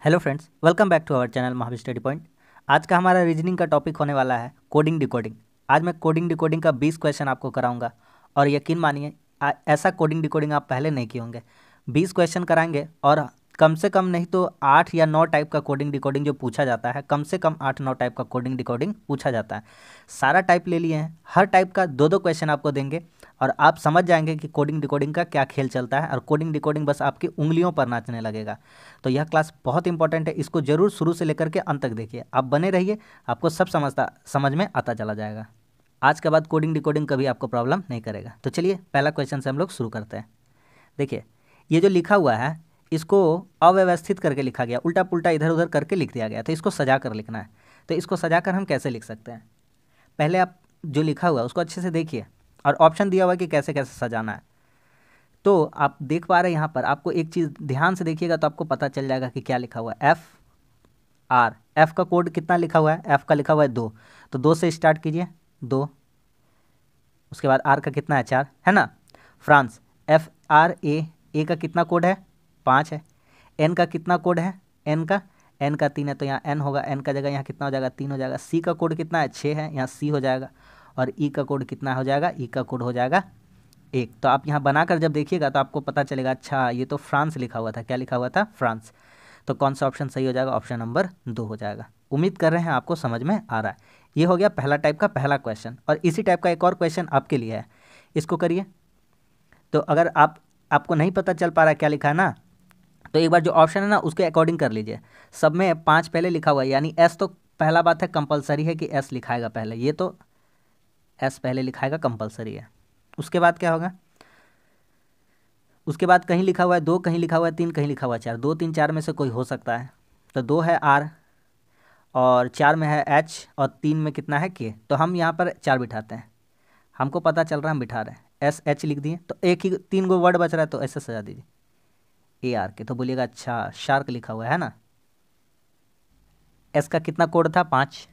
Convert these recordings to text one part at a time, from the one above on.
Hello friends, welcome back to our channel Mahavir study point. आज का हमारा रीजनिंग का टॉपिक होने वाला है कोडिंग डिकोडिंग। आज मैं कोडिंग डिकोडिंग का 20 क्वेश्चन आपको कराऊंगा और यकीन मानिए ऐसा कोडिंग डिकोडिंग आप पहले नहीं किए होंगे। 20 क्वेश्चन कराएंगे और कम से कम नहीं तो 8 या 9 टाइप का कोडिंग डिकोडिंग जो पूछा जाता है, कम से कम 8-9 टाइप का कोडिंग डिकोडिंग पूछा जाता है। सारा टाइप ले लिए हैं, हर टाइप का दो दो क्वेश्चन आपको देंगे और आप समझ जाएंगे कि कोडिंग डिकोडिंग का क्या खेल चलता है और कोडिंग डिकोडिंग बस आपकी उंगलियों पर नाचने लगेगा। तो यह क्लास बहुत इंपॉर्टेंट है, इसको जरूर शुरू से लेकर के अंत तक देखिए। आप बने रहिए, आपको सब समझ में आता चला जाएगा। आज के बाद कोडिंग डिकोडिंग कभी आपको प्रॉब्लम नहीं करेगा। तो चलिए पहला क्वेश्चन से हम लोग शुरू करते हैं। देखिए, ये जो लिखा हुआ है इसको अव्यवस्थित करके लिखा गया, उल्टा पुल्टा इधर उधर करके लिख दिया गया, तो इसको सजा कर लिखना है। तो इसको सजा कर हम कैसे लिख सकते हैं? पहले आप जो लिखा हुआ है उसको अच्छे से देखिए और ऑप्शन दिया हुआ है कि कैसे कैसे सजाना है। तो आप देख पा रहे हैं यहाँ पर, आपको एक चीज़ ध्यान से देखिएगा तो आपको पता चल जाएगा कि क्या लिखा हुआ है। एफ आर, एफ का कोड कितना लिखा हुआ है? एफ का लिखा हुआ है 2, तो 2 से स्टार्ट कीजिए, 2। उसके बाद आर का कितना है? 4 है ना। फ्रांस, एफ आर ए का कितना कोड है? 5 है। एन का कितना कोड है? एन का 3 है, तो यहाँ एन होगा, एन का जगह यहाँ कितना हो जाएगा? 3 हो जाएगा। सी का कोड कितना है? 6 है, यहाँ सी हो जाएगा। और ई का कोड कितना हो जाएगा? ई का कोड हो जाएगा 1। तो आप यहाँ बनाकर जब देखिएगा तो आपको पता चलेगा, अच्छा ये तो फ्रांस लिखा हुआ था। क्या लिखा हुआ था? फ्रांस। तो कौन सा ऑप्शन सही हो जाएगा? ऑप्शन नंबर 2 हो जाएगा। उम्मीद कर रहे हैं आपको समझ में आ रहा है। ये हो गया पहला टाइप का पहला क्वेश्चन। और इसी टाइप का एक और क्वेश्चन आपके लिए है, इसको करिए। तो अगर आपको नहीं पता चल पा रहा है क्या लिखा है ना, तो एक बार जो ऑप्शन है ना उसके अकॉर्डिंग कर लीजिए। सब में 5 पहले लिखा हुआ है, यानी एस तो पहला बात है कंपलसरी है कि एस लिखाएगा पहले, ये तो एस पहले लिखाएगा कंपलसरी है। उसके बाद क्या होगा? उसके बाद कहीं लिखा हुआ है 2, कहीं लिखा हुआ है 3, कहीं लिखा हुआ है 4। 2, 3, 4 में से कोई हो सकता है। तो 2 है आर और 4 में है एच और 3 में कितना है के, तो हम यहाँ पर 4 बिठाते हैं। हमको पता चल रहा है, हम बिठा रहे हैं। एस एच लिख दिए, तो एक ही 3 गो वर्ड बच रहा है, तो ऐसे सजा दीजिए ए आर के। तो बोलिएगा अच्छा शार्क लिखा हुआ है ना। एस का कितना कोड था? 5।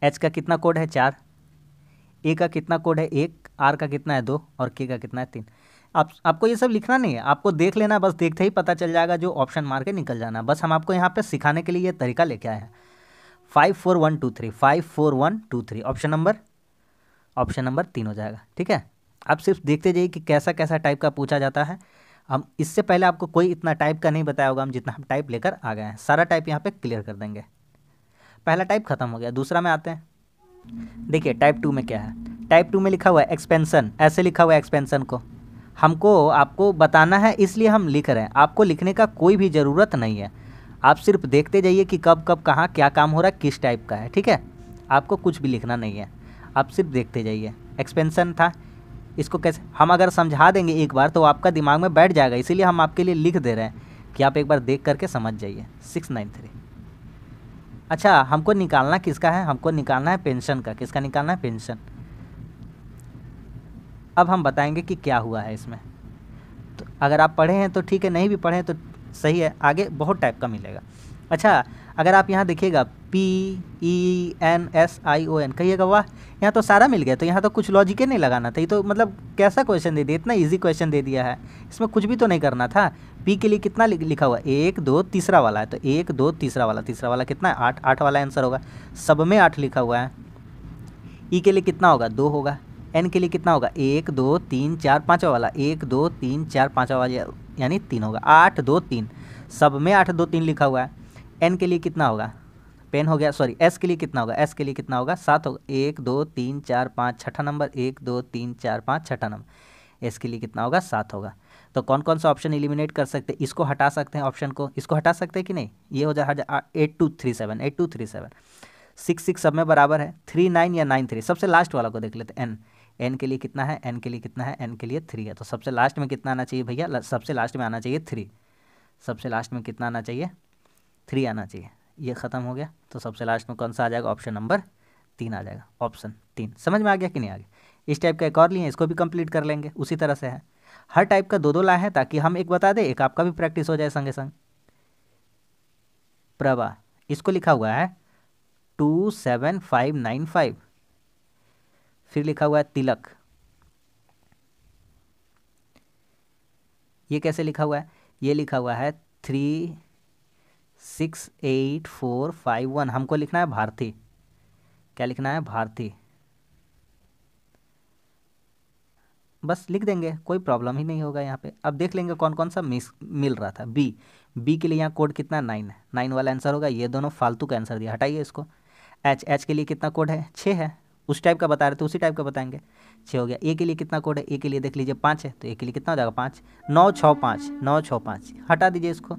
एच का कितना कोड है? 4। ए का कितना कोड है? 1। आर का कितना है? 2। और के का कितना है? 3। आपको ये सब लिखना नहीं है, आपको देख लेना, बस देखते ही पता चल जाएगा, जो ऑप्शन मार के निकल जाना। बस हम आपको यहाँ पे सिखाने के लिए ये तरीका लेके आए हैं। 5 4 1 2 3, 5 4 1 2 3, ऑप्शन नंबर 3 हो जाएगा। ठीक है, आप सिर्फ देखते जाइए कि कैसा कैसा टाइप का पूछा जाता है। हम इससे पहले आपको कोई इतना टाइप का नहीं बताया होगा, हम जितना हम टाइप लेकर आ गए हैं सारा टाइप यहाँ पे क्लियर कर देंगे। पहला टाइप खत्म हो गया, दूसरा में आते हैं। देखिए टाइप 2 में क्या है। टाइप 2 में लिखा हुआ है एक्सपेंशन, ऐसे लिखा हुआ है एक्सपेंशन को। हमको आपको बताना है इसलिए हम लिख रहे हैं, आपको लिखने का कोई भी ज़रूरत नहीं है। आप सिर्फ देखते जाइए कि कब कब कहाँ क्या काम हो रहा है, किस टाइप का है। ठीक है, आपको कुछ भी लिखना नहीं है, आप सिर्फ देखते जाइए। एक्सपेंशन था, इसको कैसे हम अगर समझा देंगे एक बार तो आपका दिमाग में बैठ जाएगा, इसीलिए हम आपके लिए लिख दे रहे हैं कि आप एक बार देख करके समझ जाइए। 693। अच्छा, हमको निकालना किसका है? हमको निकालना है पेंशन का। किसका निकालना है? पेंशन। अब हम बताएंगे कि क्या हुआ है इसमें। तो अगर आप पढ़े हैं तो ठीक है, नहीं भी पढ़े हैं तो सही है, आगे बहुत टाइप का मिलेगा। अच्छा, अगर आप यहाँ देखिएगा PENSION कहिएगा, वाह यहाँ तो सारा मिल गया, तो यहाँ तो कुछ लॉजिक ही नहीं लगाना था। ये तो मतलब कैसा क्वेश्चन दे दिया, इतना इजी क्वेश्चन दे दिया है, इसमें कुछ भी तो नहीं करना था। पी के लिए कितना लिखा हुआ है? 1 2 तीसरा वाला है, तो 1 2 तीसरा वाला कितना है? 8। 8 वाला आंसर होगा, सब में 8 लिखा हुआ है। ई के लिए कितना होगा? 2 होगा। एन के लिए कितना होगा? 1 2 3 4 पाँचवा वाला, 1 2 3 4 पाँचवा वाला, यानी 3 होगा। 8 2 3, सब में 8 2 3 लिखा हुआ है। एन के लिए कितना होगा? पेन हो गया, सॉरी एस के लिए कितना होगा? एस के लिए कितना होगा? 7 होगा। 1 2 3 4 5 छठा नंबर, 1 2 3 4 5 छठा नंबर। एस के लिए कितना होगा? 7 होगा। तो कौन कौन सा ऑप्शन एलिमिनेट कर सकते हैं? इसको हटा सकते हैं, ऑप्शन को इसको हटा सकते हैं कि नहीं? ये हो जाए 8237, 8237। 6 6 सब में बराबर है। 3 9 या 9 3, सबसे लास्ट वाला को देख लेते हैं। एन, एन के लिए कितना है? एन के लिए कितना है? एन के लिए 3 है, तो सबसे लास्ट में कितना आना चाहिए भैया? सबसे लास्ट में आना चाहिए 3। सबसे लास्ट में कितना आना चाहिए? 3 आना चाहिए। ये ख़त्म हो गया, तो सबसे लास्ट में कौन सा आ जाएगा? ऑप्शन नंबर 3 आ जाएगा। ऑप्शन 3 समझ में आ गया कि नहीं आ गया? इस टाइप का एक और लिए, इसको भी कंप्लीट कर लेंगे। उसी तरह से है, हर टाइप का दो दो लाए हैं ताकि हम एक बता दें, एक आपका भी प्रैक्टिस हो जाए संगे संग। प्रभा, इसको लिखा हुआ है 27595। फिर लिखा हुआ है तिलक, ये कैसे लिखा हुआ है? ये लिखा हुआ है 3 68451। हमको लिखना है भारती। क्या लिखना है? भारती। बस लिख देंगे, कोई प्रॉब्लम ही नहीं होगा यहाँ पे। अब देख लेंगे कौन कौन सा मिस मिल रहा था। बी, बी के लिए यहाँ कोड कितना 9 है, 9 वाला आंसर होगा। ये दोनों फालतू का आंसर दिया, हटाइए इसको। एच, एच के लिए कितना कोड है? 6 है। उस टाइप का बता रहे थे, उसी टाइप का बताएंगे। 6 हो गया। ए के लिए कितना कोड है? ए के लिए देख लीजिए 5 है, तो ए के लिए कितना हो जाएगा? 5। 965, 965, हटा दीजिए इसको।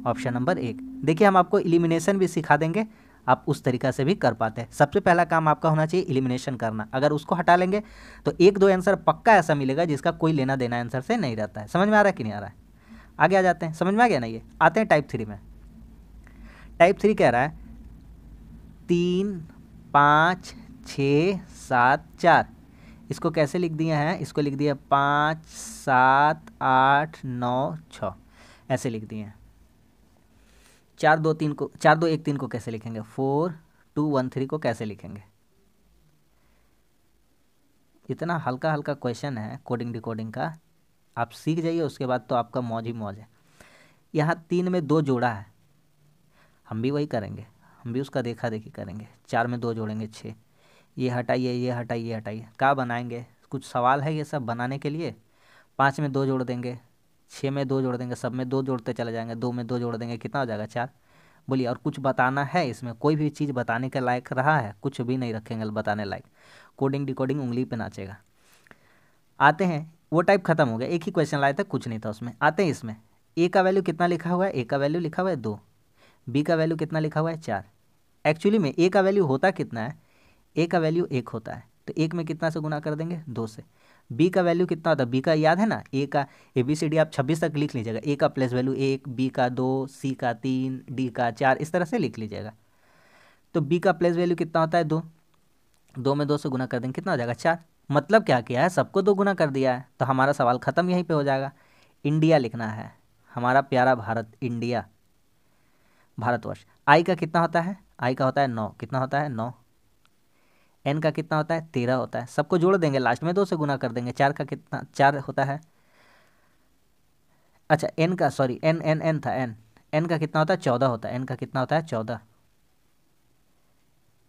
Option number 1। देखिए हम आपको एलिमिनेशन भी सिखा देंगे, आप उस तरीक़ा से भी कर पाते हैं। सबसे पहला काम आपका होना चाहिए एलिमिनेशन करना। अगर उसको हटा लेंगे तो एक दो आंसर पक्का ऐसा मिलेगा जिसका कोई लेना देना आंसर से नहीं रहता है। समझ में आ रहा है कि नहीं आ रहा है? आगे आ जाते हैं, समझ में आ गया ना? ये आते हैं टाइप 3 में। टाइप 3 कह रहा है 3 5 6 7 4। इसको कैसे लिख दिए हैं? इसको लिख दिया 5 7 8 9 6, ऐसे लिख दिए हैं। 4 2 3 को, 4 2 1 3 को कैसे लिखेंगे? 4 2 1 3 को कैसे लिखेंगे? इतना हल्का हल्का क्वेश्चन है कोडिंग डिकोडिंग का, आप सीख जाइए, उसके बाद तो आपका मौज ही मौज है। यहाँ 3 में 2 जोड़ा है, हम भी वही करेंगे, हम भी उसका देखा देखी करेंगे। 4 में 2 जोड़ेंगे 6। ये हटाइए, ये हटाइए, ये हटाइए, क्या बनाएंगे? कुछ सवाल है ये सब बनाने के लिए? 5 में 2 जोड़ देंगे, 6 में 2 जोड़ देंगे, सब में 2 जोड़ते चले जाएंगे, 2 में 2 जोड़ देंगे, कितना हो जाएगा? 4। बोलिए, और कुछ बताना है इसमें? कोई भी चीज़ बताने के लायक रहा है? कुछ भी नहीं रखेंगे बताने लायक। कोडिंग डिकोडिंग उंगली पे नाचेगा। आते हैं, वो टाइप खत्म हो गया, एक ही क्वेश्चन लाए थे, कुछ नहीं था उसमें। आते हैं इसमें। ए का वैल्यू कितना लिखा हुआ है? ए का वैल्यू लिखा हुआ है 2। बी का वैल्यू कितना लिखा हुआ है? 4। एक्चुअली में ए का वैल्यू होता कितना है? ए का वैल्यू 1 होता है, तो 1 में कितना से गुना कर देंगे? 2 से। बी का वैल्यू कितना होता है? बी का याद है ना? ए का ABCD आप 26 तक लिख लीजिएगा। ए का प्लेस वैल्यू 1, बी का 2, सी का 3, डी का 4, इस तरह से लिख लीजिएगा। तो बी का प्लेस वैल्यू कितना होता है? 2। 2 में 2 से गुना कर देंगे, कितना हो जाएगा? 4। मतलब क्या किया है? सबको 2 गुना कर दिया है, तो हमारा सवाल ख़त्म यहीं पे हो जाएगा। इंडिया लिखना है, हमारा प्यारा भारत, इंडिया, भारतवर्ष। आई का कितना होता है? आई का होता है 9। कितना होता है? 9। एन का कितना होता है? 13 होता है। सबको जोड़ देंगे, लास्ट में 2 से गुना कर देंगे। 4 का कितना? 4 होता है। अच्छा, एन का, सॉरी, एन एन एन था, एन। एन का कितना होता है? 14 होता है। एन का कितना होता है? 14।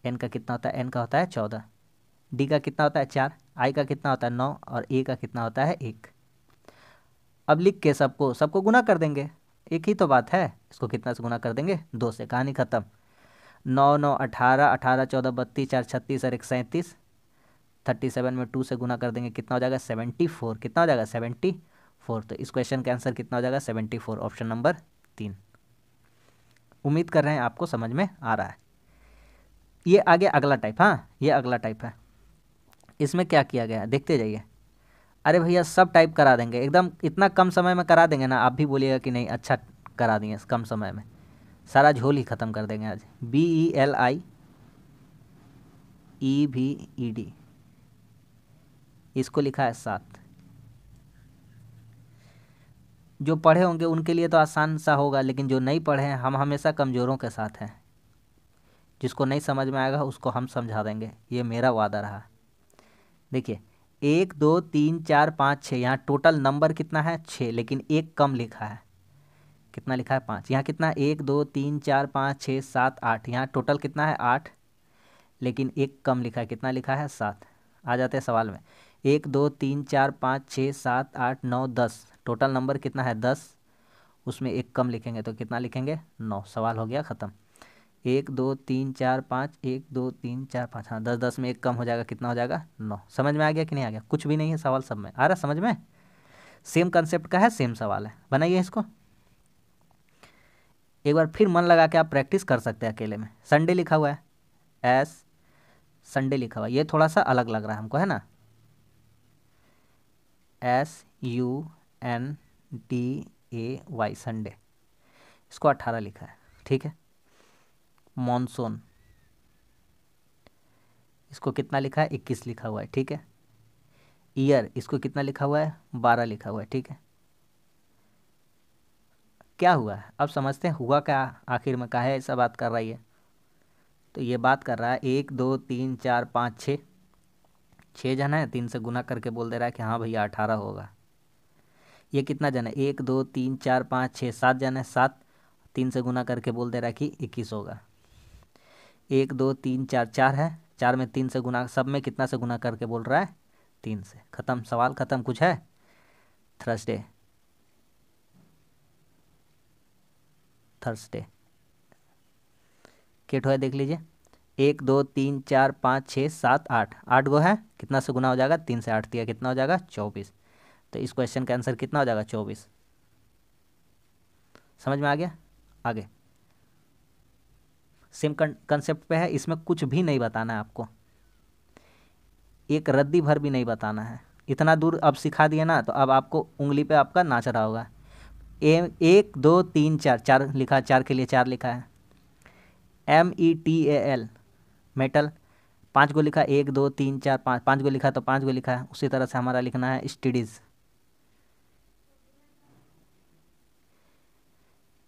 एन का कितना होता है? एन का होता है 14। डी का कितना होता है? 4। आई का कितना होता है? 9। और ए का कितना होता है? 1। अब लिख के सबको सबको गुना कर देंगे, एक ही तो बात है। इसको कितना से गुना कर देंगे? 2 से, कहानी ख़त्म। 9 9 18, 18 14 32, 4 36 और 1 37। 37 में 2 से गुना कर देंगे, कितना हो जाएगा? 74। कितना हो जाएगा? 74। तो इस क्वेश्चन का आंसर कितना हो जाएगा? 74, ऑप्शन नंबर 3। उम्मीद कर रहे हैं आपको समझ में आ रहा है। ये आगे अगला टाइप, हाँ ये अगला टाइप है। इसमें क्या किया गया है देखते जाइए। अरे भैया सब टाइप करा देंगे एकदम, इतना कम समय में करा देंगे ना, आप भी बोलिएगा कि नहीं अच्छा करा दिए कम समय में। सारा झोल ही ख़त्म कर देंगे आज। BELIEVED, इसको लिखा है 7। जो पढ़े होंगे उनके लिए तो आसान सा होगा, लेकिन जो नहीं पढ़े हैं, हम हमेशा कमज़ोरों के साथ हैं। जिसको नहीं समझ में आएगा उसको हम समझा देंगे, ये मेरा वादा रहा। देखिए 1 2 3 4 5 6, यहाँ टोटल नंबर कितना है? 6, लेकिन एक कम लिखा है। कितना लिखा है? 5। यहाँ कितना है? 1 2 3 4 5 6 7 8, यहाँ टोटल कितना है? 8, लेकिन एक कम लिखा है। कितना लिखा है? 7। आ जाते हैं सवाल में। 1 2 3 4 5 6 7 8 9 10, टोटल नंबर कितना है? 10। उसमें एक कम लिखेंगे तो कितना लिखेंगे? 9। सवाल हो गया ख़त्म। 1 2 3 4 5, 1 2 3 4 5, हाँ 10 10 में एक कम हो जाएगा, कितना हो जाएगा? 9। समझ में आ गया कि नहीं आ गया? कुछ भी नहीं है सवाल, सब में आ रहा समझ में। सेम कंसेप्ट का है, सेम सवाल है, बनाइए इसको एक बार फिर, मन लगा के आप प्रैक्टिस कर सकते हैं अकेले में। संडे लिखा हुआ है, एस संडे लिखा हुआ है, ये थोड़ा सा अलग लग रहा है हमको, है ना? SUNDAY, संडे, इसको 18 लिखा है, ठीक है। मॉनसून, इसको कितना लिखा है? 21 लिखा हुआ है, ठीक है। ईयर, इसको कितना लिखा हुआ है? 12 लिखा हुआ है, ठीक है। क्या हुआ है अब समझते हैं, हुआ क्या आखिर में, काहे ऐसा बात कर रही है? तो ये बात कर रहा है 1 2 3 4 5 6, 6 जन है, 3 से गुना करके बोल दे रहा है कि हाँ भैया 18 होगा। ये कितना जन है? 1 2 3 4 5 6 7 जन है, 7, 3 से गुना करके बोल दे रहा है कि 21 होगा। 1 2 3 4, 4 है, 4 में 3 से गुना, सब में कितना से गुना करके बोल रहा है? 3 से। ख़त्म, सवाल ख़त्म। कुछ है? थर्सडे, थर्सडे केट है, देख लीजिए। 1 2 3 4 5 6 7 8, 8 गो है, कितना से गुना हो जाएगा? 3 से 8 दिया, कितना हो जाएगा? 24। तो इस क्वेश्चन का आंसर कितना हो जाएगा? 24। समझ में आ गया? आगे सेम कंसेप्ट पे है, इसमें कुछ भी नहीं बताना है आपको, एक रद्दी भर भी नहीं बताना है। इतना दूर अब सिखा दिया ना, तो अब आपको उंगली पे आपका नाच रहा होगा। 1 2 3 4, 4 लिखा, 4 के लिए 4 लिखा है। METAL, मेटल, 5 गो लिखा, 1 2 3 4 5, 5 गो लिखा तो 5 गो लिखा है। उसी तरह से हमारा लिखना है स्टडीज़।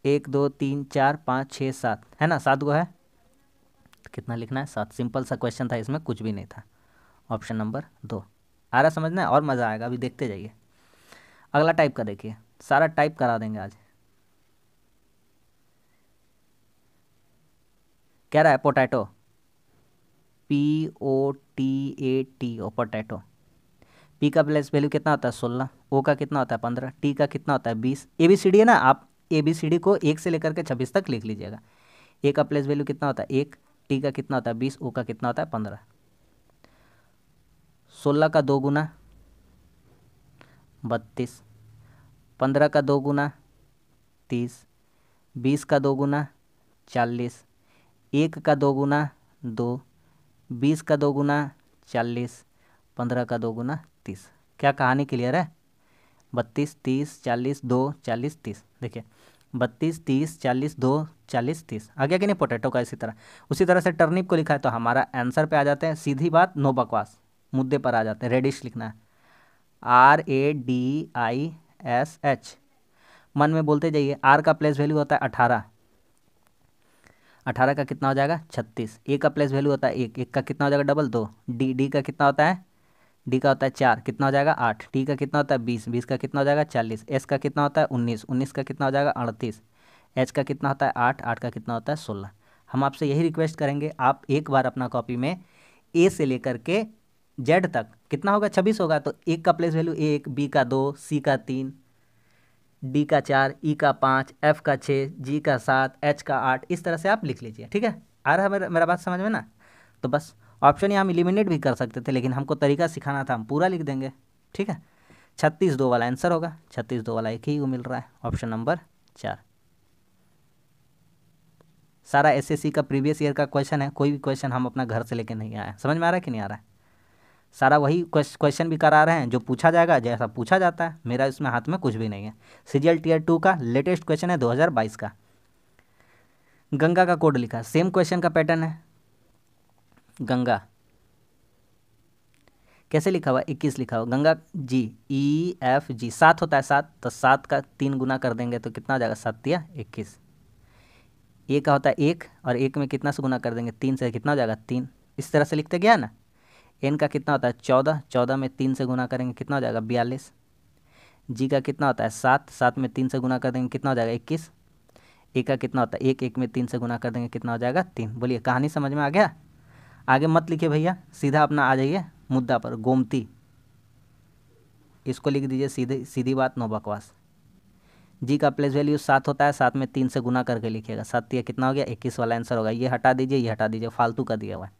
1 2 3 4 5 6 7 है ना, 7 गो है। कितना लिखना है? 7। सिंपल सा क्वेश्चन था, इसमें कुछ भी नहीं था। ऑप्शन नंबर 2 आ रहा समझना है, और मज़ा आएगा, अभी देखते जाइए। अगला टाइप का देखिए, सारा टाइप करा देंगे आज। क्या रहा है? Potato, POTATO, potato. पी का प्लेस वैल्यू कितना होता है? 16। ओ का कितना होता है? 15। टी का कितना होता है? 20। ABCD है ना, आप ABCD को 1 से लेकर के 26 तक लिख लीजिएगा। ए का प्लेस वैल्यू कितना होता है? 1। टी का कितना होता है? 20। ओ का कितना होता है? 15। 16 का 2 गुना 32, 15 का 2 गुना 30, 20 का 2 गुना 40, 1 का 2 गुना 2, 20 का 2 गुना 40, 15 का 2 गुना 30। क्या कहानी क्लियर है? 32 30 40 2 40 30। देखिए 32 30 40 2 40 30 आ गया कि नहीं? पोटैटो का इसी तरह। उसी तरह से टर्निप को लिखा है, तो हमारा आंसर पे आ जाते हैं। सीधी बात, नो बकवास, मुद्दे पर आ जाते हैं। रेडिश लिखना है, RADISH। मन में बोलते जाइए। आर का प्लेस वैल्यू होता है 18, 18 का कितना हो जाएगा? 36। ए का प्लेस वैल्यू होता है 1, 1 का कितना हो जाएगा? डबल 2। डी का कितना होता है? डी का होता है 4, कितना हो जाएगा? 8। टी का कितना होता है? 20, 20 का कितना हो जाएगा? 40। एस का कितना होता है? 19, 19 का कितना हो जाएगा? 38। एच का कितना होता है? 8, 8 का कितना होता है? 16। हम आपसे यही रिक्वेस्ट करेंगे, आप एक बार अपना कॉपी में ए से लेकर के जेड तक कितना होगा? 26 होगा, तो एक का प्लेस वैल्यू 1, बी का 2, सी का 3, डी का 4, ई का 5, एफ का 6, जी का 7, एच का 8, इस तरह से आप लिख लीजिए। ठीक है? आ रहा है मेरा बात समझ में ना? तो बस ऑप्शन यहाँ हम इलिमिनेट भी कर सकते थे, लेकिन हमको तरीका सिखाना था, हम पूरा लिख देंगे। ठीक है? 36 2 वाला आंसर होगा। 36 2 वाला एक ही को मिल रहा है, ऑप्शन नंबर 4। सारा SSC का प्रीवियस ईयर का क्वेश्चन है, कोई भी क्वेश्चन हम अपना घर से लेके नहीं आए। समझ में आ रहा है कि नहीं आ रहा है? सारा वही क्वेश्चन भी करा रहे हैं, जो पूछा जाएगा जैसा पूछा जाता है। मेरा इसमें हाथ में कुछ भी नहीं है। CGL Tier 2 का लेटेस्ट क्वेश्चन है 2022 का। गंगा का कोड लिखा है, सेम क्वेश्चन का पैटर्न है। गंगा कैसे लिखा हुआ? 21 लिखा हुआ। गंगा GEFG 7 होता है, 7, तो 7 का 3 गुना कर देंगे तो कितना हो जाएगा? 7 या 21। ए का होता है 1, और 1 में कितना से गुना कर देंगे? 3 से, कितना हो जाएगा? 3। इस तरह से लिखते गया ना। एन का कितना होता है? 14, 14 में 3 से गुना करेंगे कितना हो जाएगा? 42। जी का कितना होता है? 7, 7 में 3 से गुना कर देंगे कितना हो जाएगा? 21। ए का कितना होता है? 1, 1 में 3 से गुना कर देंगे कितना हो जाएगा? 3। बोलिए, कहानी समझ में आ गया? आगे मत लिखिए भैया, सीधा अपना आ जाइए मुद्दा पर। गोमती, इसको लिख दीजिए, सीधी सीधी बात, नो बकवास। जी का प्लेस वैल्यू 7 होता है, 7 में 3 से गुना करके लिखिएगा। 7 या कितना हो गया? 21 वाला आंसर होगा। ये हटा दीजिए, ये हटा दीजिए, फालतू का दिया हुआ है।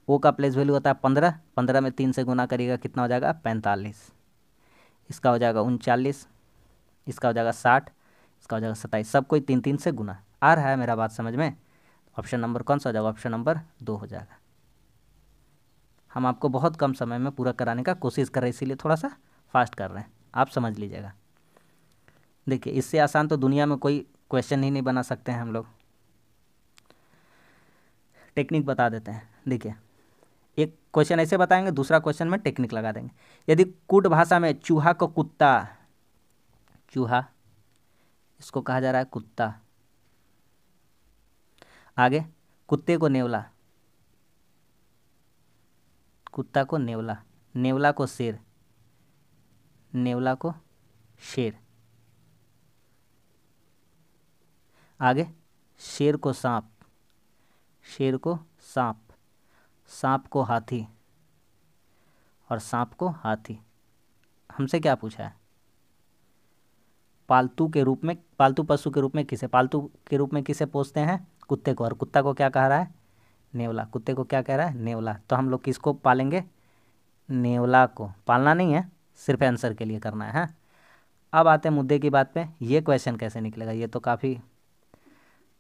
ओ का प्लेस वैल्यू होता है 15, 15 में 3 से गुना करिएगा कितना हो जाएगा? 45। इसका हो जाएगा 39, इसका हो जाएगा 60, इसका हो जाएगा 27। सब कोई 3 3 से गुना। आ रहा है मेरा बात समझ में? ऑप्शन नंबर कौन सा हो जाएगा? ऑप्शन नंबर 2 हो जाएगा। हम आपको बहुत कम समय में पूरा कराने का कोशिश कर रहे हैं, इसीलिए थोड़ा सा फास्ट कर रहे हैं, आप समझ लीजिएगा। देखिए, इससे आसान तो दुनिया में कोई क्वेश्चन ही नहीं बना सकते हैं हम लोग। टेक्निक बता देते हैं। देखिए, एक क्वेश्चन ऐसे बताएंगे, दूसरा क्वेश्चन में टेक्निक लगा देंगे। यदि कूट भाषा में चूहा को कुत्ता, चूहा इसको कहा जा रहा है कुत्ता, आगे कुत्ते को नेवला, कुत्ता को नेवला, नेवला को शेर, नेवला को शेर, आगे शेर को सांप, शेर को सांप, सांप को हाथी और सांप को हाथी। हमसे क्या पूछा है? पालतू के रूप में, पालतू पशु के रूप में किसे, पालतू के रूप में किसे पोसते हैं? कुत्ते को। और कुत्ता को क्या कह रहा है? नेवला। कुत्ते को क्या कह रहा है? नेवला। तो हम लोग किसको पालेंगे? नेवला को। पालना नहीं है, सिर्फ आंसर के लिए करना है, हाँ? अब आते हैं मुद्दे की बात पे। ये क्वेश्चन कैसे निकलेगा? ये तो काफ़ी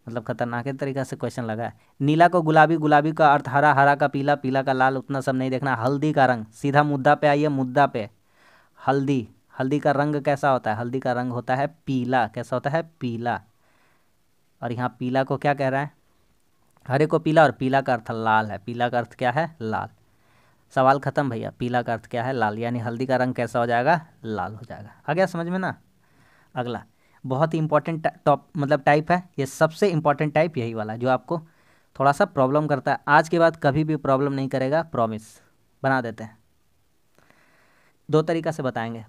मतलब खतरनाक तरीका से क्वेश्चन लगा है। नीला को गुलाबी, गुलाबी का अर्थ हरा, हरा का पीला, पीला का लाल, उतना सब नहीं देखना। हल्दी का रंग, सीधा मुद्दा पे आइए, मुद्दा पे। हल्दी, हल्दी का रंग कैसा होता है? हल्दी का रंग होता है पीला। कैसा होता है? पीला। और यहाँ पीला को क्या कह रहा है? हरे को पीला, और पीला का अर्थ लाल है। पीला का अर्थ क्या है? लाल। सवाल खत्म भैया। पीला का अर्थ क्या है? लाल। यानी हल्दी का रंग कैसा हो जाएगा? लाल हो जाएगा। आ गया समझ में ना? अगला बहुत ही इंपॉर्टेंट टॉप मतलब टाइप है, ये सबसे इंपॉर्टेंट टाइप यही वाला है जो आपको थोड़ा सा प्रॉब्लम करता है। आज के बाद कभी भी प्रॉब्लम नहीं करेगा, प्रॉमिस। बना देते हैं। दो तरीका से बताएंगे।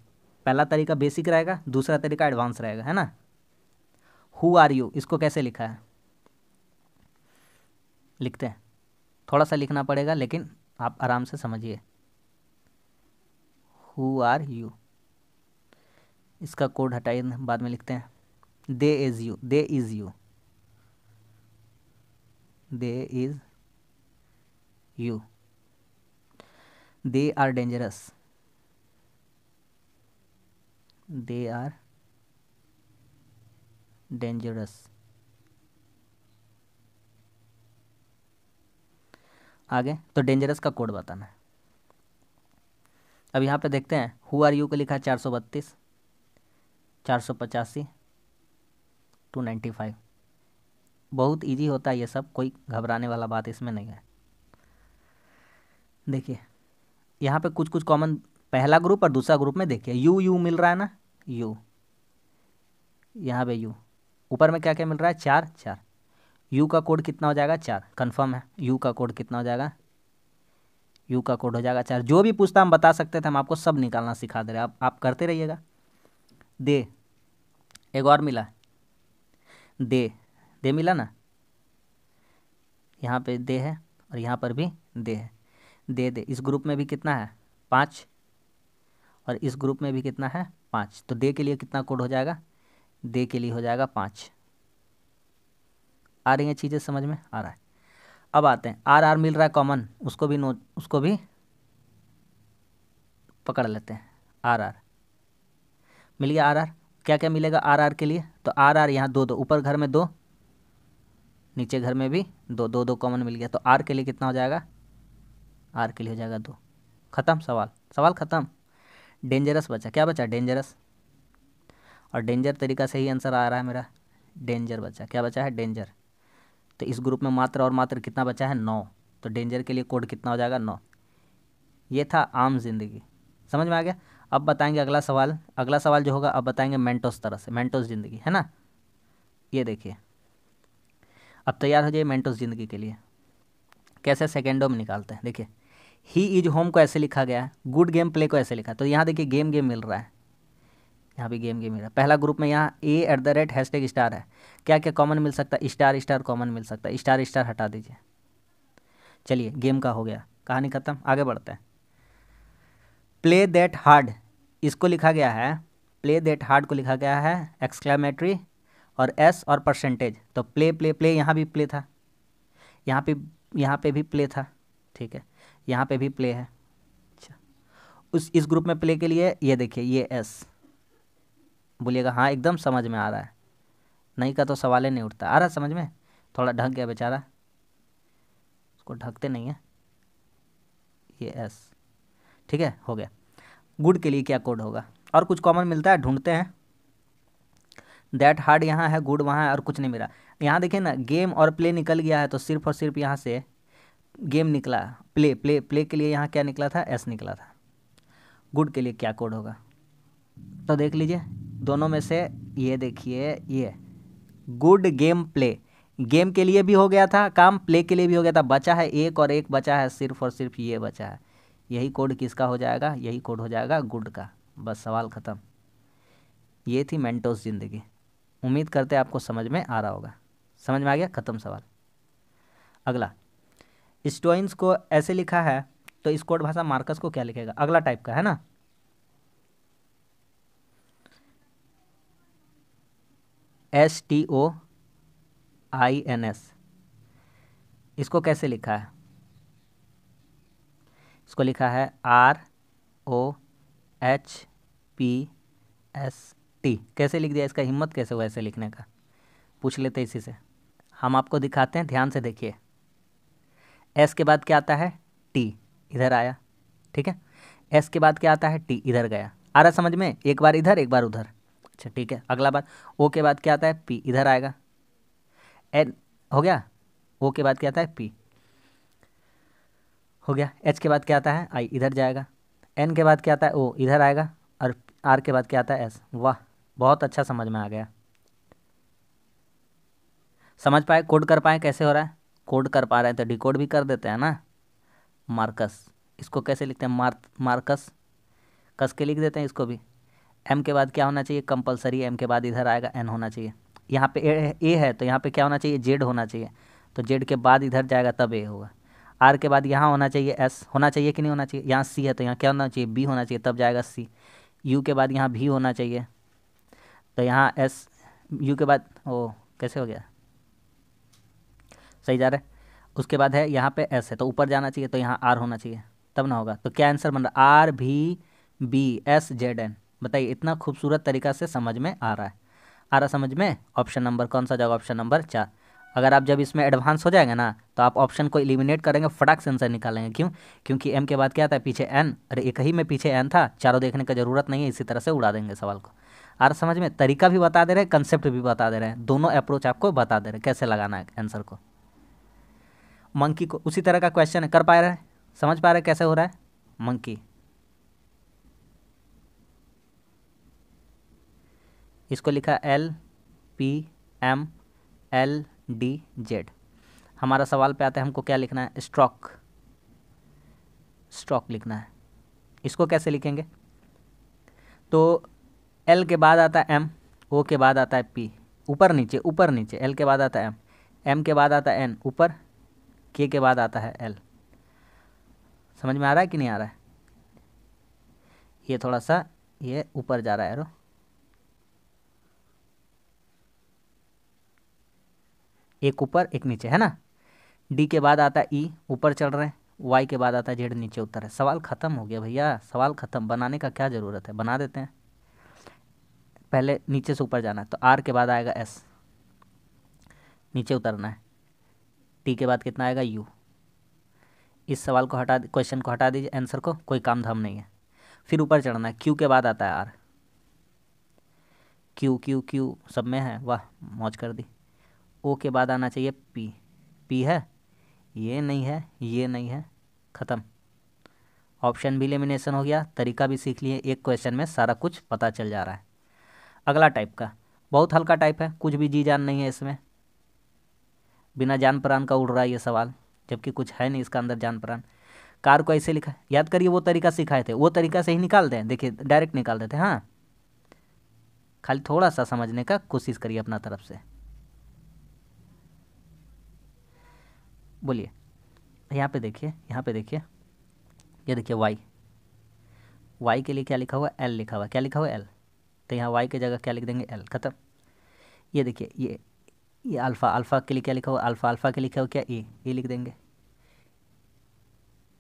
पहला तरीका बेसिक रहेगा, दूसरा तरीका एडवांस रहेगा, है ना? हु आर यू, इसको कैसे लिखा है? लिखते हैं, थोड़ा सा लिखना पड़ेगा लेकिन आप आराम से समझिए। हु आर यू, इसका कोड हटाइए, बाद में लिखते हैं। They is you, they is you, they is you. They are dangerous, they are dangerous. आगे तो डेंजरस का कोड बताना है। अब यहाँ पे देखते हैं, हु आर यू को लिखा है 432, 485, 295। बहुत इजी होता है ये सब, कोई घबराने वाला बात इसमें नहीं है। देखिए यहाँ पे कुछ कुछ कॉमन, पहला ग्रुप और दूसरा ग्रुप में देखिए यू यू मिल रहा है ना, यू, यहाँ पे यू, ऊपर में क्या क्या मिल रहा है? 4 4। यू का कोड कितना हो जाएगा? 4। कन्फर्म है? यू का कोड कितना हो जाएगा? यू का कोड हो जाएगा 4। जो भी पूछता हम बता सकते थे, हम आपको सब निकालना सिखा दे रहे हैं, आप करते रहिएगा। दे, एक और मिला, दे, दे मिला ना, यहाँ पे दे है और यहाँ पर भी दे है। दे दे, इस ग्रुप में भी कितना है? 5, और इस ग्रुप में भी कितना है? 5। तो दे के लिए कितना कोड हो जाएगा? दे के लिए हो जाएगा 5। आ रही हैं चीज़ें समझ में? आ रहा है। अब आते हैं, आर आर मिल रहा है कॉमन, उसको भी नोट, उसको भी पकड़ लेते हैं। आर आर मिल गया। आर आर क्या क्या मिलेगा आर आर के लिए? तो आर आर यहाँ 2 2, ऊपर घर में 2, नीचे घर में भी 2 2 2 कॉमन मिल गया। तो आर के लिए कितना हो जाएगा? आर के लिए हो जाएगा 2। ख़त्म सवाल, सवाल ख़त्म। डेंजरस बचा, क्या बचा? डेंजरस। और डेंजर तरीका से ही आंसर आ रहा है मेरा। डेंजर बचा, क्या बचा है? डेंजर। तो इस ग्रुप में मात्र और मात्र कितना बचा है? 9। तो डेंजर के लिए कोड कितना हो जाएगा? 9। ये था आम जिंदगी, समझ में आ गया? अब बताएंगे अगला सवाल। अगला सवाल जो होगा अब बताएंगे मेंटोस तरह से, मेंटोस ज़िंदगी, है ना? ये देखिए, अब तैयार हो जाइए मेंटोस ज़िंदगी के लिए। कैसे सेकेंडों में निकालते हैं, देखिए। ही इज होम को ऐसे लिखा गया है, गुड गेम प्ले को ऐसे लिखा है। तो यहाँ देखिए गेम गेम मिल रहा है, यहाँ भी गेम गेम मिल रहा है। पहला ग्रुप में यहाँ A@ # है। क्या क्या कॉमन मिल सकता है? स्टार स्टार कॉमन मिल सकता है, स्टार स्टार हटा दीजिए। चलिए गेम का हो गया, कहानी ख़त्म। आगे बढ़ते हैं। प्ले दैट हार्ड, इसको लिखा गया है, प्ले दैट हार्ड को लिखा गया है एक्सक्लेमेटरी और एस और परसेंटेज। तो प्ले प्ले प्ले, यहाँ भी प्ले था, यहाँ पे भी प्ले था, ठीक है, यहाँ पे भी प्ले है। अच्छा, इस ग्रुप में प्ले के लिए ये देखिए, ये एस, बोलिएगा हाँ एकदम समझ में आ रहा है, नहीं का तो सवाल ही नहीं उठता। आ रहा है समझ में? थोड़ा ढक गया बेचारा, उसको ढकते नहीं है, ये एस, ठीक है, हो गया। गुड के लिए क्या कोड होगा? और कुछ कॉमन मिलता है, ढूंढते हैं। दैट हार्ड यहाँ है, गुड वहाँ है, और कुछ नहीं मिला। यहाँ देखिए ना, गेम और प्ले निकल गया है, तो सिर्फ और सिर्फ यहाँ से गेम निकला। प्ले प्ले प्ले के लिए यहाँ क्या निकला था? एस निकला था। गुड के लिए क्या कोड होगा? तो देख लीजिए दोनों में से, ये देखिए, ये गुड गेम प्ले, गेम के लिए भी हो गया था काम, प्ले के लिए भी हो गया था। बचा है एक, और एक बचा है सिर्फ और सिर्फ ये बचा है। यही कोड किसका हो जाएगा? यही कोड हो जाएगा गुड का। बस सवाल ख़त्म। ये थी मेंटोस ज़िंदगी। उम्मीद करते हैं आपको समझ में आ रहा होगा। समझ में आ गया, खत्म सवाल। अगला, स्टोइन्स को ऐसे लिखा है तो इस कोड भाषा मार्कस को क्या लिखेगा? अगला टाइप का है ना, STOINS, इसको कैसे लिखा है? इसको लिखा है ROHPST। कैसे लिख दिया? इसका हिम्मत कैसे हुआ ऐसे लिखने का? पूछ लेते इसी से। हम आपको दिखाते हैं, ध्यान से देखिए। एस के बाद क्या आता है? टी, इधर आया, ठीक है। एस के बाद क्या आता है? टी, इधर गया। आ रहा समझ में? एक बार इधर एक बार उधर। अच्छा ठीक है, अगला बार ओ के बाद क्या आता है? पी, इधर आएगा। एन हो गया, ओ के बाद क्या आता है? पी हो गया। एच के बाद क्या आता है? आई, इधर जाएगा। एन के बाद क्या आता है? ओ, इधर आएगा। और आर के बाद क्या आता है? एस। वाह, बहुत अच्छा समझ में आ गया। समझ पाए? कोड कर पाए कैसे हो रहा है? कोड कर पा रहे हैं तो डिकोड भी कर देते हैं ना। मार्कस, इसको कैसे लिखते हैं? मार्कस, कस के लिख देते हैं इसको भी। एम के बाद क्या होना चाहिए? कंपलसरी एम के बाद इधर आएगा एन होना चाहिए। यहाँ पे ए है तो यहाँ पे क्या होना चाहिए? जेड होना चाहिए, तो जेड के बाद इधर जाएगा तब ए होगा। आर के बाद यहाँ होना चाहिए एस, होना चाहिए कि नहीं होना चाहिए? यहाँ सी है तो यहाँ क्या होना चाहिए? बी होना चाहिए, तब जाएगा सी। यू के बाद यहाँ भी होना चाहिए, तो यहाँ एस। यू के बाद ओ, कैसे हो गया? सही जा रहा है। उसके बाद है यहाँ पे एस है तो ऊपर जाना चाहिए, तो यहाँ आर होना चाहिए, तब ना होगा। तो क्या आंसर बन रहा? RVBSZN। बताइए, इतना खूबसूरत तरीका से समझ में आ रहा है? आ रहा समझ में? ऑप्शन नंबर कौन सा जाएगा? Option number 4। अगर आप जब इसमें एडवांस हो जाएंगे ना तो आप ऑप्शन को एलिमिनेट करेंगे, फटाक से आंसर निकालेंगे। क्यों? क्योंकि एम के बाद क्या आता है? पीछे एन। अरे एक ही में पीछे एन था, चारों देखने का जरूरत नहीं है, इसी तरह से उड़ा देंगे सवाल को। आ रहा समझ में? तरीका भी बता दे रहे हैं, कंसेप्ट भी बता दे रहे हैं, दोनों अप्रोच आपको बता दे रहे हैं कैसे लगाना है आंसर को। मंकी को उसी तरह का क्वेश्चन है, कर पा रहे हैं? समझ पा रहे हैं कैसे हो रहा है? मंकी, इसको लिखा LPMLDZ। हमारा सवाल पे आता है, हमको क्या लिखना है? स्ट्रोक, स्ट्रोक लिखना है। इसको कैसे लिखेंगे? तो एल के बाद आता है एम, ओ के बाद आता है पी, ऊपर नीचे ऊपर नीचे। एल के बाद आता है एम, एम के बाद आता है एन ऊपर, के बाद आता है एल। समझ में आ रहा है कि नहीं आ रहा है? ये थोड़ा सा ये ऊपर जा रहा है, एक ऊपर एक नीचे है ना। डी के बाद आता है ई, ऊपर चल रहे हैं। वाई के बाद आता है जेड, नीचे उतर है। सवाल खत्म हो गया भैया, सवाल खत्म। बनाने का क्या ज़रूरत है? बना देते हैं। पहले नीचे से ऊपर जाना है, तो आर के बाद आएगा एस, नीचे उतरना है। टी के बाद कितना आएगा? यू। इस सवाल को हटा, क्वेश्चन को हटा दीजिए, आंसर को, कोई काम धाम नहीं है। फिर ऊपर चढ़ना है। क्यू के बाद आता है आर, क्यू क्यू क्यू सब में है, वाह मौज कर दी। ओ के बाद आना चाहिए पी, पी है, ये नहीं है, ये नहीं है, ख़त्म। ऑप्शन भी एलिमिनेशन हो गया, तरीका भी सीख लिए, एक क्वेश्चन में सारा कुछ पता चल जा रहा है। अगला टाइप का बहुत हल्का टाइप है, कुछ भी जी जान नहीं है इसमें, बिना जान प्राण का उड़ रहा है ये सवाल, जबकि कुछ है नहीं इसका अंदर जान प्राण। कार को ऐसे लिखा है, याद करिए वो तरीका सिखाए थे, वो तरीका से ही निकाल दें। देखिए डायरेक्ट निकाल देते हैं। हाँ, खाली थोड़ा सा समझने का कोशिश करिए अपना तरफ से। बोलिए, यहाँ पे देखिए, यहाँ पे देखिए, ये देखिए वाई, वाई के लिए क्या लिखा हुआ? एल लिखा हुआ। क्या लिखा हुआ? एल। तो यहाँ वाई की जगह क्या लिख देंगे? एल, खत्म। ये देखिए, ये अल्फ़ा, अल्फ़ा के लिए क्या लिखा हुआ? अल्फ़ा, अल्फ़ा के लिखा हुआ क्या? ए लिख देंगे।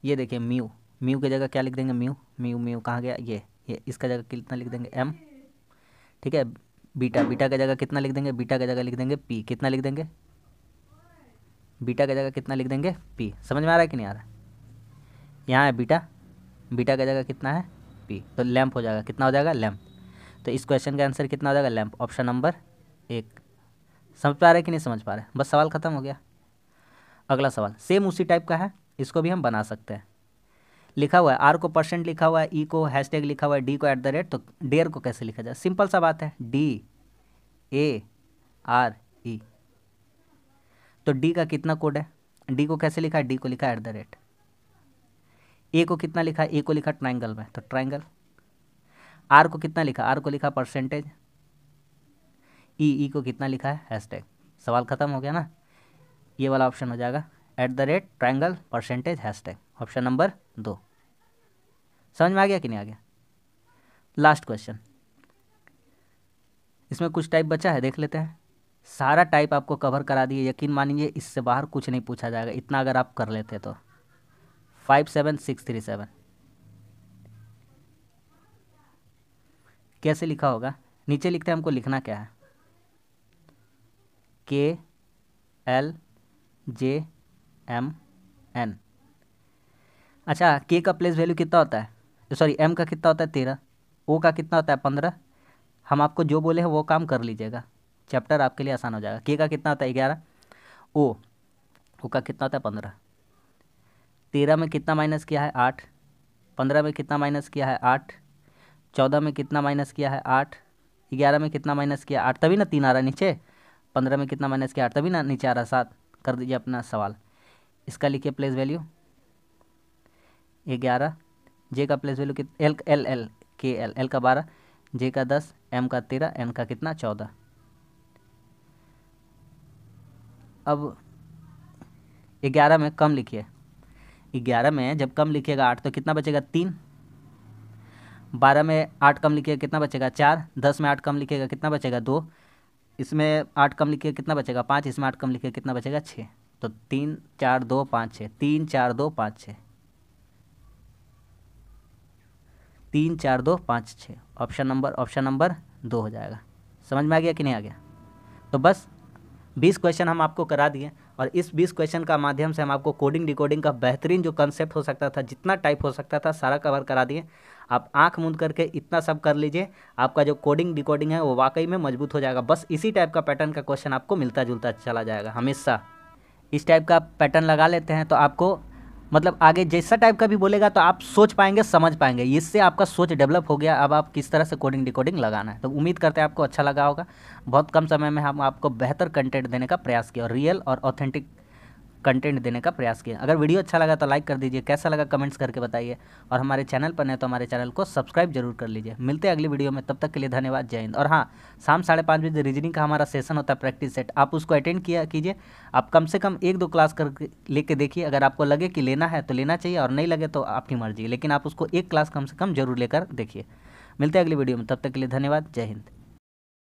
ये देखिए म्यू, म्यू की जगह क्या लिख देंगे? म्यू, म्यू म्यू कहाँ गया? ये इसका जगह कितना लिख देंगे? एम, ठीक है। बीटा, बीटा की जगह कितना लिख देंगे? बीटा की जगह लिख देंगे पी। कितना लिख देंगे? बीटा की जगह कितना लिख देंगे? पी। समझ में आ रहा है कि नहीं आ रहा है? यहाँ है बीटा, बीटा की जगह कितना है? पी, तो लैंप हो जाएगा। कितना हो जाएगा? लैंप। तो इस क्वेश्चन का आंसर कितना हो जाएगा? Lamp, option number 1। समझ पा रहे कि नहीं समझ पा रहे? बस सवाल खत्म हो गया। अगला सवाल सेम उसी टाइप का है, इसको भी हम बना सकते हैं। लिखा हुआ है आर को परसेंट लिखा हुआ है, ई को हैशटैग लिखा हुआ है, डी को @ तो डेयर को कैसे लिखा जाए? सिंपल सा बात है, DARE। तो डी का कितना कोड है? डी को कैसे लिखा है? डी को लिखा है @ ए को कितना लिखा है? ए को लिखा ट्राइंगल में, तो ट्राइंगल। आर को कितना लिखा? आर को लिखा परसेंटेज। ई को कितना लिखा है? हैशटैग। सवाल ख़त्म हो गया ना। ये वाला ऑप्शन हो जाएगा @triangle percentage hashtag, option number 2। समझ में आ गया कि नहीं आ गया? लास्ट क्वेश्चन, इसमें कुछ टाइप बचा है, देख लेते हैं। सारा टाइप आपको कवर करा दिए, यकीन मानिए इससे बाहर कुछ नहीं पूछा जाएगा, इतना अगर आप कर लेते तो। 57637 कैसे लिखा होगा? नीचे लिखते हैं, हमको लिखना क्या है, KLJMN। अच्छा, के का प्लेस वैल्यू कितना होता है, सॉरी एम का कितना होता है 13, ओ का कितना होता है 15। हम आपको जो बोले हैं वो काम कर लीजिएगा, चैप्टर आपके लिए आसान हो जाएगा। के का कितना होता है 11, ओ का कितना होता है 15। 13 में कितना माइनस किया है 8, 15 में कितना माइनस किया है 8, 14 में कितना माइनस किया है 8, 11 में कितना माइनस किया 8, तभी ना 3 आ रहा नीचे। 15 में कितना माइनस किया 8, तभी ना नीचे आ रहा 7। कर दीजिए अपना सवाल। इसका लिखिए प्लेस वैल्यू 11, जे का place value L L L के एल का 12, जे का 10, एम का 13, एन का कितना 14। अब 11 में कम लिखिए, 11 में जब कम लिखिएगा 8 तो कितना बचेगा 3। 12 में 8 कम लिखिएगा कितना बचेगा 4। 10 में 8 कम लिखिएगा कितना बचेगा 2। इसमें 8 कम लिखिएगा कितना बचेगा 5। इसमें 8 कम लिखिएगा कितना बचेगा 6। तो 3 4 2 5 6, 3 4 2 5 6, 3 4 2 5 6, ऑप्शन नंबर 2 हो जाएगा। समझ में आ गया कि नहीं आ गया? तो बस 20 क्वेश्चन हम आपको करा दिए, और इस 20 क्वेश्चन का माध्यम से हम आपको कोडिंग डिकोडिंग का बेहतरीन जो कंसेप्ट हो सकता था, जितना टाइप हो सकता था, सारा कवर करा दिए। आप आंख मूंद करके इतना सब कर लीजिए, आपका जो कोडिंग डिकोडिंग है वो वाकई में मजबूत हो जाएगा। बस इसी टाइप का पैटर्न का क्वेश्चन आपको मिलता जुलता चला जाएगा हमेशा। इस टाइप का पैटर्न लगा लेते हैं तो आपको मतलब आगे जैसा टाइप का भी बोलेगा तो आप सोच पाएंगे, समझ पाएंगे। इससे आपका सोच डेवलप हो गया, अब आप किस तरह से कोडिंग डिकोडिंग लगाना है। तो उम्मीद करते हैं आपको अच्छा लगा होगा। बहुत कम समय में हम आपको बेहतर कंटेंट देने का प्रयास किया, और रियल और ऑथेंटिक कंटेंट देने का प्रयास किया। अगर वीडियो अच्छा लगा तो लाइक कर दीजिए, कैसा लगा कमेंट्स करके बताइए, और हमारे चैनल पर नए तो हमारे चैनल को सब्सक्राइब जरूर कर लीजिए। मिलते हैं अगली वीडियो में, तब तक के लिए धन्यवाद, जय हिंद। और हाँ, शाम 5:30 बजे रीजनिंग का हमारा सेशन होता है, प्रैक्टिस सेट, आप उसको अटेंड किया कीजिए। आप कम से कम 1-2 क्लास कर लेके देखिए, अगर आपको लगे कि लेना है तो लेना चाहिए, और नहीं लगे तो आपकी मर्जी, लेकिन आप उसको 1 क्लास कम से कम जरूर लेकर देखिए। मिलते हैं अगली वीडियो में, तब तक के लिए धन्यवाद, जय हिंद।